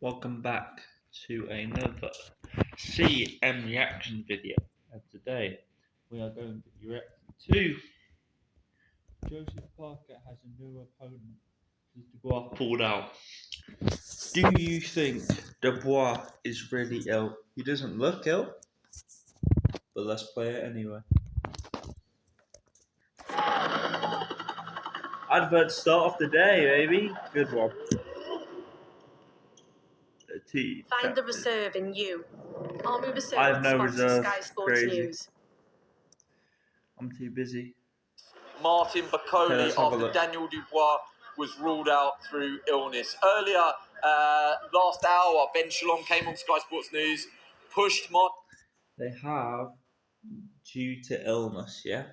Welcome back to another CM reaction video. And today we are going to be reacting to Joseph Parker has a new opponent as Dubois pulled out. Do you think Dubois is really ill? He doesn't look ill, but let's play it anyway. Advert start of the day, baby. Good one. Find the reserve in you. Army Reserve I have no sponsors reserve. Sky Sports Crazy. News. I'm too busy. Martin Bacoli Okay, after Daniel Dubois was ruled out through illness. Earlier, last hour, Ben Shalom came on Sky Sports News, pushed Martin. They have due to illness, yeah?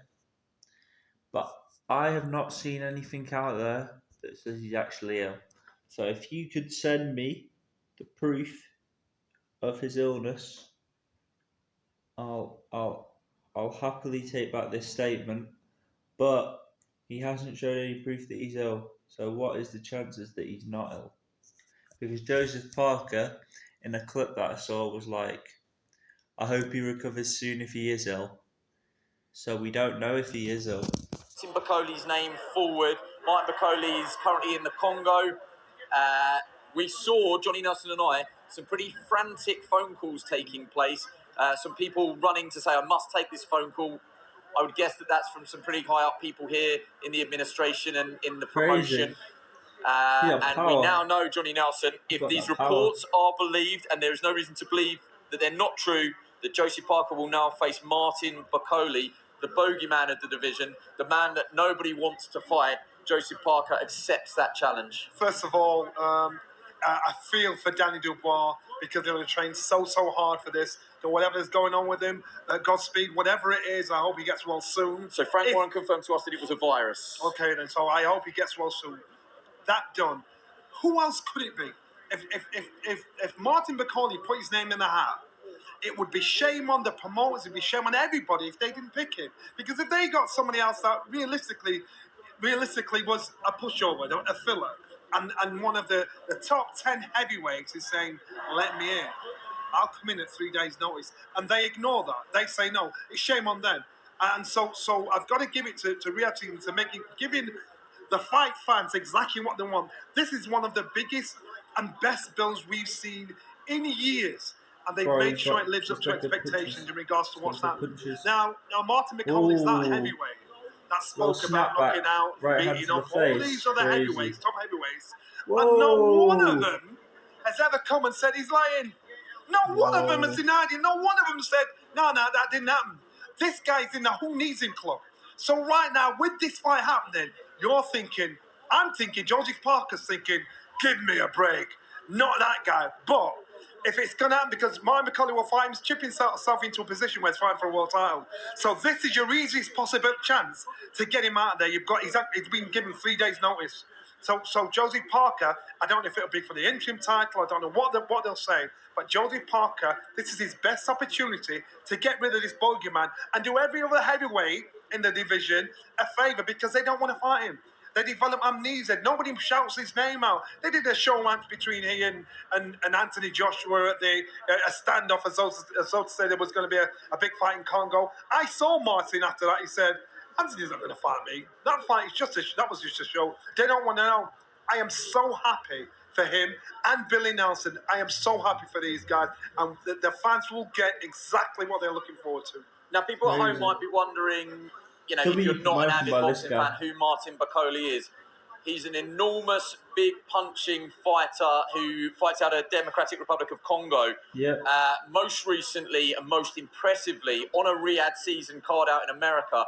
But I have not seen anything out there that says he's actually ill. So if you could send me the proof of his illness, I'll happily take back this statement. But he hasn't shown any proof that he's ill. So what is the chances that he's not ill? Because Joseph Parker, in a clip that I saw, was like, I hope he recovers soon if he is ill. So we don't know if he is ill. Martin Bacoli's name forward. Martin Bacoli is currently in the Congo. We saw, Johnny Nelson and I, some pretty frantic phone calls taking place. Some people running to say, I must take this phone call. I would guess that that's from some pretty high up people here in the administration and in the promotion. And we now know, Johnny Nelson, if these reports are believed, and there is no reason to believe that they're not true, that Josie Parker will now face Martin Bacoli, the bogeyman of the division, the man that nobody wants to fight. Josie Parker accepts that challenge. First of all, I feel for Danny Dubois because they're going to train so hard for this. So whatever is going on with him, Godspeed, whatever it is, I hope he gets well soon. So Frank Warren confirmed to us that it was a virus. Okay, then. So I hope he gets well soon. That done. Who else could it be? If Martin Bacoli put his name in the hat, it would be shame on the promoters, it'd be shame on everybody if they didn't pick him. Because if they got somebody else that realistically was a pushover, a filler, and one of the top 10 heavyweights is saying, let me in, I'll come in at 3 days' notice. And they ignore that. They say no. It's shame on them. And so I've got to give it to Riyadh team to giving the fight fans exactly what they want. This is one of the biggest and best bills we've seen in years. And they've made sure it lives up to expectations in regards to what's happening. Now Martin McCollum is that heavyweight that spoke about knocking out, beating up all these other heavyweights, top heavyweights. And not one of them has ever come and said he's lying. Not one of them has denied it. Not one of them said, no, that didn't happen. This guy's in the Who Needs Him club. So right now, with this fight happening, you're thinking, I'm thinking, Joseph Parker's thinking, give me a break. Not that guy. But if it's going to happen, because Martin McCulley will fight him, chipping himself into a position where he's fighting for a world title. So this is your easiest possible chance to get him out of there. He's been given 3 days' notice. So Joseph Parker, I don't know if it'll be for the interim title, I don't know what they'll say, but Joseph Parker, this is his best opportunity to get rid of this bogeyman and do every other heavyweight in the division a favour because they don't want to fight him. They develop amnesia. Nobody shouts his name out. They did a show once between he and Anthony Joshua at a standoff as though to say there was going to be a big fight in Congo. I saw Martin after that. He said, Anthony's not going to fight me. That fight is that was just a show. They don't want to know. I am so happy for him and Billy Nelson. I am so happy for these guys. And the fans will get exactly what they're looking forward to. Now, people at home might be wondering, you know, if you're not an avid boxing fan, who Martin Bacoli is. He's an enormous, big punching fighter who fights out of the Democratic Republic of Congo. Yeah. Most recently and most impressively, on a Riyadh season card out in America,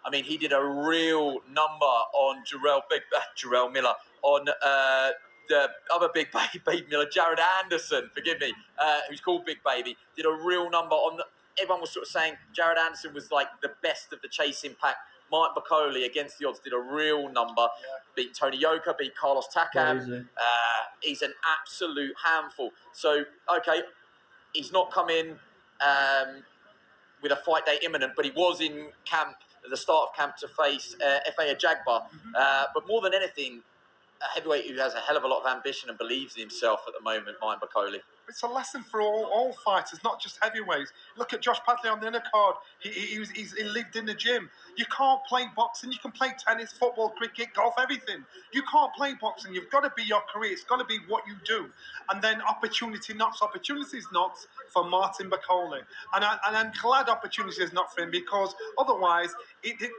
I mean, he did a real number on Jarrell Miller, on the other big baby Miller, Jared Anderson, forgive me, who's called Big Baby, did a real number on everyone was sort of saying Jared Anderson was like the best of the chasing pack. Martin Bacoli, against the odds, did a real number. Beat Tony Yoka, beat Carlos Takam. He's an absolute handful. So, okay, he's not come in with a fight day imminent, but he was in camp at the start of camp to face F.A. Ajagba. But more than anything, heavyweight who has a hell of a lot of ambition and believes in himself at the moment, Mike Bacoli. It's a lesson for all fighters, not just heavyweights. Look at Josh Padley on the inner card. He lived in the gym. You can't play boxing. You can play tennis, football, cricket, golf, everything. You can't play boxing. You've got to be your career. It's got to be what you do. And then opportunity knocks. Opportunity is not for Martin Bacoli. And I'm glad opportunity is not for him, because otherwise it did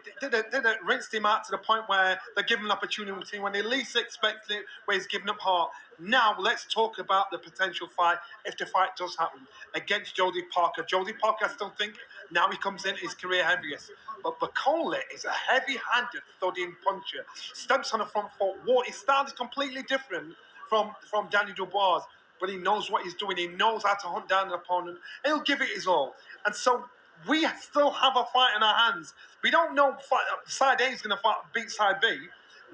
rinsed him out to the point where they're giving an opportunity when they least expect it, where he's giving up heart. Now let's talk about the potential fight, if the fight does happen, against Jody Parker. Jody Parker, I still think, now he comes in his career heaviest. But Bacoli is a heavy-handed, thudding puncher. Steps on the front foot. His style is completely different from Daniel Dubois, but he knows what he's doing. He knows how to hunt down an opponent. He'll give it his all. And so we still have a fight in our hands. We don't know side A is going to beat side B.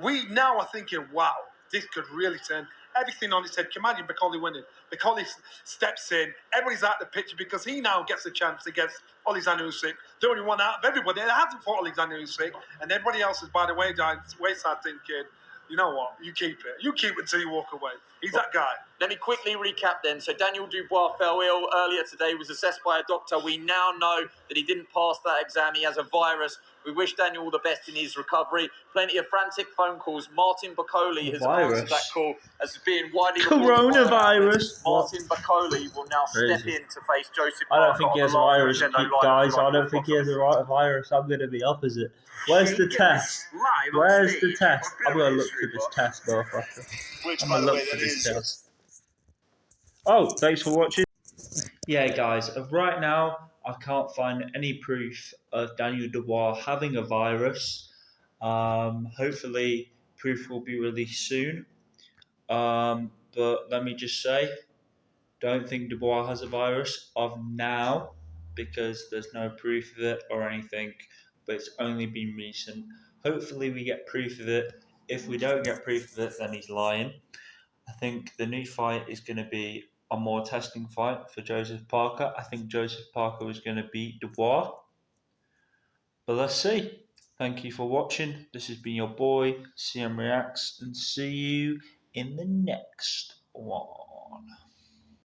We now are thinking, wow, this could really turn everything on its head. Can you imagine Bacoli winning? Bacoli steps in, everybody's out of the picture because he now gets a chance against Alexander Usyk, the only one out of everybody that hasn't fought Alexander Usyk, and everybody else is by the wayside thinking, you know what, you keep it. You keep it until you walk away. He's that guy. Let me quickly recap then. So Daniel Dubois fell ill earlier today, was assessed by a doctor. We now know that he didn't pass that exam. He has a virus. We wish Daniel all the best in his recovery. Plenty of frantic phone calls. Martin Bacoli has answered that call as being widely reported. Coronavirus. Martin Bacoli will now step in to face Joseph I Parker. don't think he has a virus, guys. I don't think he has a virus. I'm going to be opposite. Where's the test? Where's the test? I'm going to look for this test, motherfucker. I'm going to look for this test. Oh, thanks for watching. Yeah, guys, right now I can't find any proof of Daniel Dubois having a virus. Hopefully, proof will be released soon. But let me just say, don't think Dubois has a virus of now, because there's no proof of it or anything, but it's only been recent. Hopefully we get proof of it. If we don't get proof of it, then he's lying. I think the new fight is going to be a more testing fight for Joseph Parker. I think Joseph Parker is going to beat Dubois. But let's see. Thank you for watching. This has been your boy, CM Reacts, and see you in the next one.